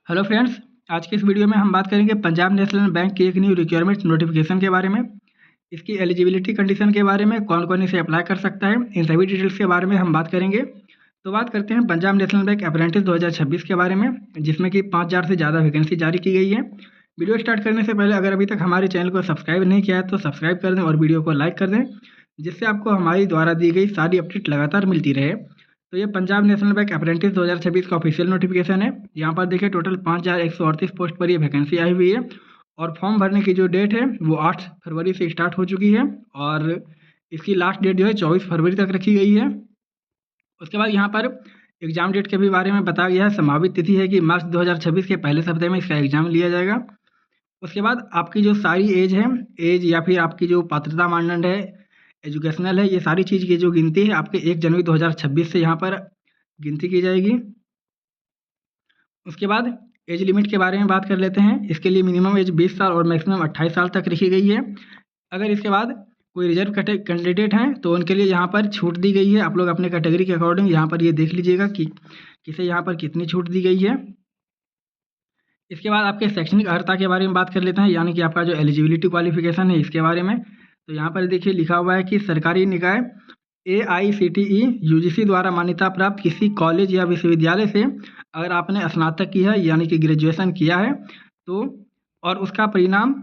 Hello friends, आज की इस वीडियो में हम बात करेंगे पंजाब नेशनल बैंक की एक न्यू रिक्वायरमेंट नोटिफिकेशन के बारे में। इसकी एलिजिबिलिटी कंडीशन के बारे में, कौन कौन इसे अप्लाई कर सकता है, इन सभी डिटेल्स के बारे में हम बात करेंगे। तो बात करते हैं पंजाब नेशनल बैंक अप्रेंटिस 2026 के बारे में, जिसमें कि 5000 से ज़्यादा वैकेंसी जारी की गई है। वीडियो स्टार्ट करने से पहले अगर अभी तक हमारे चैनल को सब्सक्राइब नहीं किया है तो सब्सक्राइब कर दें और वीडियो को लाइक कर दें, जिससे आपको हमारी द्वारा दी गई सारी अपडेट लगातार मिलती रहे। तो ये पंजाब नेशनल बैंक अप्रेंटिस 2026 का ऑफिशियल नोटिफिकेशन है। यहाँ पर देखिए टोटल 5138 पोस्ट पर ये वैकेंसी आई हुई है और फॉर्म भरने की जो डेट है वो 8 फरवरी से स्टार्ट हो चुकी है और इसकी लास्ट डेट जो है 24 फरवरी तक रखी गई है। उसके बाद यहाँ पर एग्ज़ाम डेट के भी बारे में बताया गया है। संभावित तिथि है कि मार्च 2026 के पहले सप्ताह में इसका एग्ज़ाम लिया जाएगा। उसके बाद आपकी जो सारी एज या फिर आपकी जो पात्रता मानदंड है, एजुकेशनल है, ये सारी चीज़ की जो गिनती है आपके 1 जनवरी 2026 से यहाँ पर गिनती की जाएगी। उसके बाद एज लिमिट के बारे में बात कर लेते हैं। इसके लिए मिनिमम एज 20 साल और मैक्सिमम 28 साल तक रखी गई है। अगर इसके बाद कोई रिजर्व कैंडिडेट हैं तो उनके लिए यहाँ पर छूट दी गई है। आप लोग अपने कैटेगरी के अकॉर्डिंग यहाँ पर ये देख लीजिएगा कि किसे यहाँ पर कितनी छूट दी गई है। इसके बाद आपके शैक्षणिक अर्हता के बारे में बात कर लेते हैं, यानी कि आपका जो एलिजिबिलिटी क्वालिफिकेशन है इसके बारे में। तो यहाँ पर देखिए लिखा हुआ है कि सरकारी निकाय AICTE UGC द्वारा मान्यता प्राप्त किसी कॉलेज या विश्वविद्यालय से अगर आपने स्नातक की है यानी कि ग्रेजुएशन किया है तो, और उसका परिणाम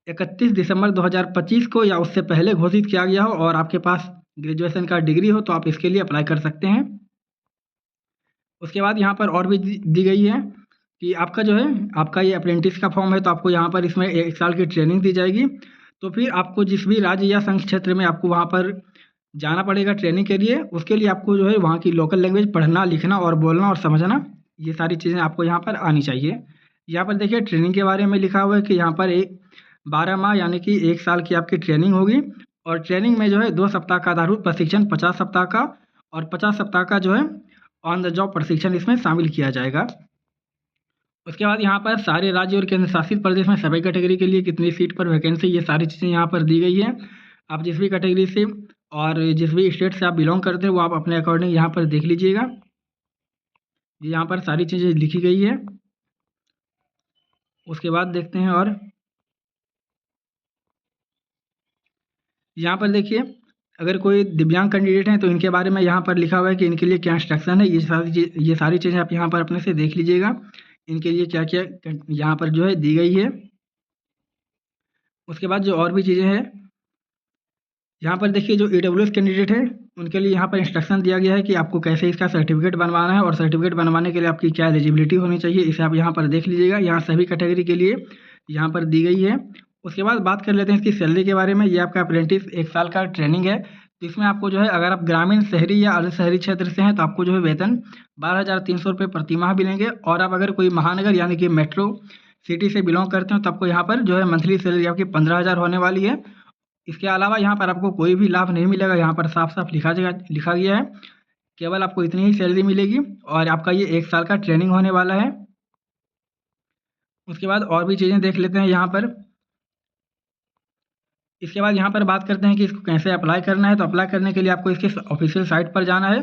31 दिसंबर 2025 को या उससे पहले घोषित किया गया हो और आपके पास ग्रेजुएशन का डिग्री हो तो आप इसके लिए अप्लाई कर सकते हैं। उसके बाद यहाँ पर और भी दी गई है कि आपका जो है आपका ये अप्रेंटिस का फॉर्म है तो आपको यहाँ पर इसमें 1 साल की ट्रेनिंग दी जाएगी। तो फिर आपको जिस भी राज्य या संघ क्षेत्र में आपको वहाँ पर जाना पड़ेगा ट्रेनिंग के लिए, उसके लिए आपको जो है वहाँ की लोकल लैंग्वेज पढ़ना, लिखना और बोलना और समझना, ये सारी चीज़ें आपको यहाँ पर आनी चाहिए। यहाँ पर देखिए ट्रेनिंग के बारे में लिखा हुआ है कि यहाँ पर 12 माह यानी कि 1 साल की आपकी ट्रेनिंग होगी और ट्रेनिंग में जो है 2 सप्ताह का आधारभूत प्रशिक्षण 50 सप्ताह का और 50 सप्ताह का जो है ऑन द जॉब प्रशिक्षण इसमें शामिल किया जाएगा। उसके बाद यहाँ पर सारे राज्य और केंद्र शासित प्रदेश में सभी कैटेगरी के लिए कितनी सीट पर वैकेंसी, ये सारी चीज़ें यहाँ पर दी गई है। आप जिस भी कैटेगरी से और जिस भी स्टेट से आप बिलोंग करते हैं वो आप अपने अकॉर्डिंग यहाँ पर देख लीजिएगा। यहाँ पर सारी चीज़ें लिखी गई है। उसके बाद देखते हैं और यहाँ पर देखिए अगर कोई दिव्यांग कैंडिडेट हैं तो इनके बारे में यहाँ पर लिखा हुआ है कि इनके लिए क्या इंस्ट्रक्शन है। ये सारी चीज़ें आप यहाँ पर अपने से देख लीजिएगा, इनके लिए क्या क्या यहाँ पर जो है दी गई है। उसके बाद जो और भी चीज़ें हैं यहाँ पर देखिए जो EWS कैंडिडेट है उनके लिए यहाँ पर इंस्ट्रक्शन दिया गया है कि आपको कैसे इसका सर्टिफिकेट बनवाना है और सर्टिफिकेट बनवाने के लिए आपकी क्या एलिजिबिलिटी होनी चाहिए, इसे आप यहाँ पर देख लीजिएगा। यहाँ सभी कैटेगरी के लिए यहाँ पर दी गई है। उसके बाद बात कर लेते हैं इसकी सैलरी के बारे में। ये आपका अप्रेंटिस 1 साल का ट्रेनिंग है, तो इसमें आपको जो है अगर आप ग्रामीण, शहरी या अर्ध शहरी क्षेत्र से हैं तो आपको जो है वेतन 12,300 रुपये प्रति माह मिलेंगे। और आप अगर कोई महानगर यानी कि मेट्रो सिटी से बिलोंग करते हो तो आपको यहाँ पर जो है मंथली सैलरी आपकी 15,000 होने वाली है। इसके अलावा यहाँ पर आपको कोई भी लाभ नहीं मिलेगा, यहाँ पर साफ साफ लिखा गया है केवल आपको इतनी ही सैलरी मिलेगी और आपका ये 1 साल का ट्रेनिंग होने वाला है। उसके बाद और भी चीज़ें देख लेते हैं यहाँ पर। इसके बाद यहाँ पर बात करते हैं कि इसको कैसे अप्लाई करना है। तो अप्लाई करने के लिए आपको इसके ऑफिशियल साइट पर जाना है।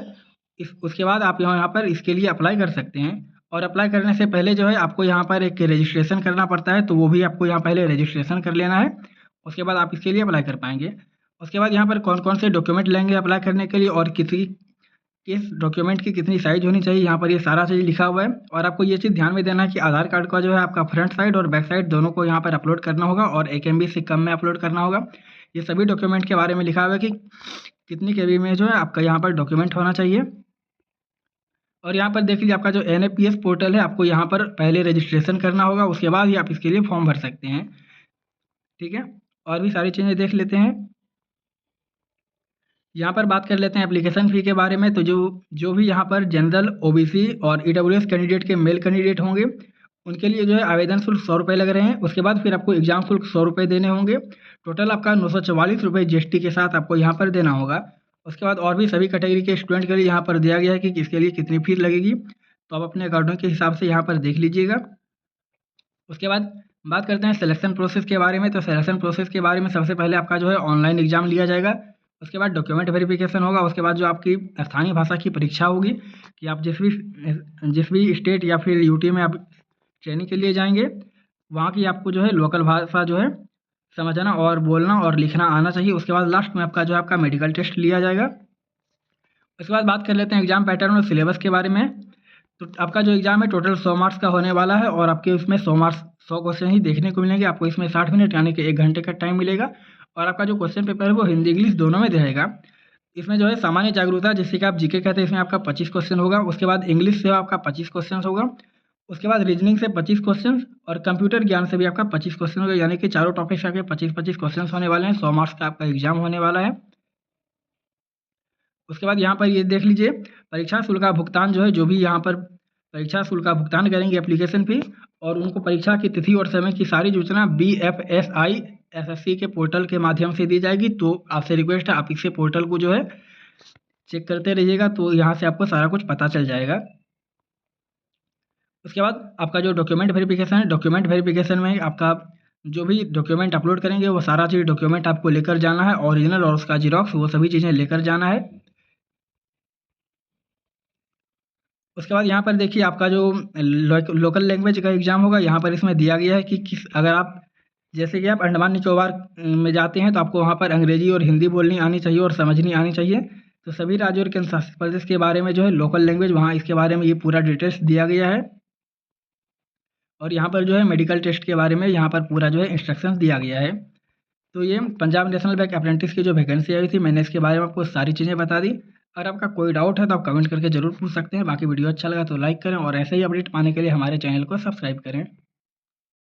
उसके बाद आप यहाँ पर इसके लिए अप्लाई कर सकते हैं। और अप्लाई करने से पहले जो है आपको यहाँ पर एक रजिस्ट्रेशन करना पड़ता है, तो वो भी आपको यहाँ पहले रजिस्ट्रेशन कर लेना है, उसके बाद आप इसके लिए अप्लाई कर पाएंगे। उसके बाद यहाँ पर कौन कौन से डॉक्यूमेंट लेंगे अप्लाई करने के लिए और किस डॉक्यूमेंट की कितनी साइज़ होनी चाहिए, यहाँ पर ये सारा चीज़ लिखा हुआ है। और आपको ये चीज़ ध्यान में देना है कि आधार कार्ड का जो है आपका फ्रंट साइड और बैक साइड दोनों को यहाँ पर अपलोड करना होगा और 1 MB से कम में अपलोड करना होगा। ये सभी डॉक्यूमेंट के बारे में लिखा हुआ है कि कितनी KB में जो है आपका यहाँ पर डॉक्यूमेंट होना चाहिए। और यहाँ पर देख लीजिए आपका जो NAPS पोर्टल है, आपको यहाँ पर पहले रजिस्ट्रेशन करना होगा, उसके बाद ही आप इसके लिए फॉर्म भर सकते हैं। ठीक है, और भी सारी चीज़ें देख लेते हैं। यहाँ पर बात कर लेते हैं एप्लीकेशन फ़ी के बारे में। तो जो भी यहाँ पर जनरल, OBC और EWS कैंडिडेट के मेल कैंडिडेट होंगे उनके लिए जो है आवेदन शुल्क 100 रुपये लग रहे हैं। उसके बाद फिर आपको एग्ज़ाम शुल्क 100 रुपये देने होंगे। टोटल आपका 944 रुपये GST के साथ आपको यहाँ पर देना होगा। उसके बाद और भी सभी कैटेगरी के स्टूडेंट के लिए यहाँ पर दिया गया है कि किसके लिए कितनी फीस लगेगी, तो आप अपने अकॉर्डिंग के हिसाब से यहाँ पर देख लीजिएगा। उसके बाद बात करते हैं सिलेक्शन प्रोसेस के बारे में। तो सिलेक्शन प्रोसेस के बारे में सबसे पहले आपका जो है ऑनलाइन एग्ज़ाम लिया जाएगा, उसके बाद डॉक्यूमेंट वेरिफिकेशन होगा, उसके बाद जो आपकी स्थानीय भाषा की परीक्षा होगी कि आप जिस भी स्टेट या फिर UT में आप ट्रेनिंग के लिए जाएंगे, वहाँ की आपको जो है लोकल भाषा जो है समझना और बोलना और लिखना आना चाहिए। उसके बाद लास्ट में आपका जो है आपका मेडिकल टेस्ट लिया जाएगा। उसके बाद बात कर लेते हैं एग्ज़ाम पैटर्न और सिलेबस के बारे में। तो आपका जो एग्ज़ाम है टोटल 100 मार्क्स का होने वाला है और आपके उसमें 100 क्वेश्चन ही देखने को मिलेंगे। आपको इसमें 60 मिनट यानी कि 1 घंटे का टाइम मिलेगा और आपका जो क्वेश्चन पेपर है वो हिंदी इंग्लिश दोनों में रहेगा। इसमें जो है सामान्य जागरूकता जिससे कि आप जीके कहते हैं, इसमें आपका 25 क्वेश्चन होगा। उसके बाद इंग्लिश से आपका 25 क्वेश्चन होगा। उसके बाद रीजनिंग से 25 क्वेश्चन और कंप्यूटर ज्ञान से भी आपका 25 क्वेश्चन होगा, यानी कि चारों टॉपिक्स आपके 25-25 क्वेश्चन होने वाले हैं। 100 मार्क्स का आपका एग्जाम होने वाला है। उसके बाद यहाँ पर ये देख लीजिए, परीक्षा शुल्क का भुगतान जो है, जो भी यहाँ पर परीक्षा शुल्क का भुगतान करेंगे एप्लीकेशन फी और उनको परीक्षा की तिथि और समय की सारी सूचना BFSI SSC के पोर्टल के माध्यम से दी जाएगी। तो आपसे रिक्वेस्ट है आप इससे पोर्टल को जो है चेक करते रहिएगा, तो यहाँ से आपको सारा कुछ पता चल जाएगा। उसके बाद आपका जो डॉक्यूमेंट वेरिफिकेशन है, डॉक्यूमेंट वेरिफिकेशन में आपका जो भी डॉक्यूमेंट अपलोड करेंगे वो सारा चीज़ डॉक्यूमेंट आपको लेकर जाना है, ओरिजिनल और उसका जीरोक्स, वो सभी चीज़ें लेकर जाना है। उसके बाद यहाँ पर देखिए आपका जो लोकल लैंग्वेज का एग्ज़ाम होगा, यहाँ पर इसमें दिया गया है कि किस अगर आप जैसे कि आप अंडमान निकोबार में जाते हैं तो आपको वहाँ पर अंग्रेजी और हिंदी बोलनी आनी चाहिए और समझनी आनी चाहिए। तो सभी राज्यों और केंद्र शासित प्रदेश के बारे में जो है लोकल लैंग्वेज, वहाँ इसके बारे में ये पूरा डिटेल्स दिया गया है। और यहाँ पर जो है मेडिकल टेस्ट के बारे में यहाँ पर पूरा जो है इंस्ट्रक्शंस दिया गया है। तो ये पंजाब नेशनल बैंक अप्रेंटिस की जो वैकेंसी आई थी, मैंने इसके बारे में आपको सारी चीज़ें बता दी। अगर आपका कोई डाउट है तो आप कमेंट करके ज़रूर पूछ सकते हैं। बाकी वीडियो अच्छा लगा तो लाइक करें और ऐसे ही अपडेट पाने के लिए हमारे चैनल को सब्सक्राइब करें।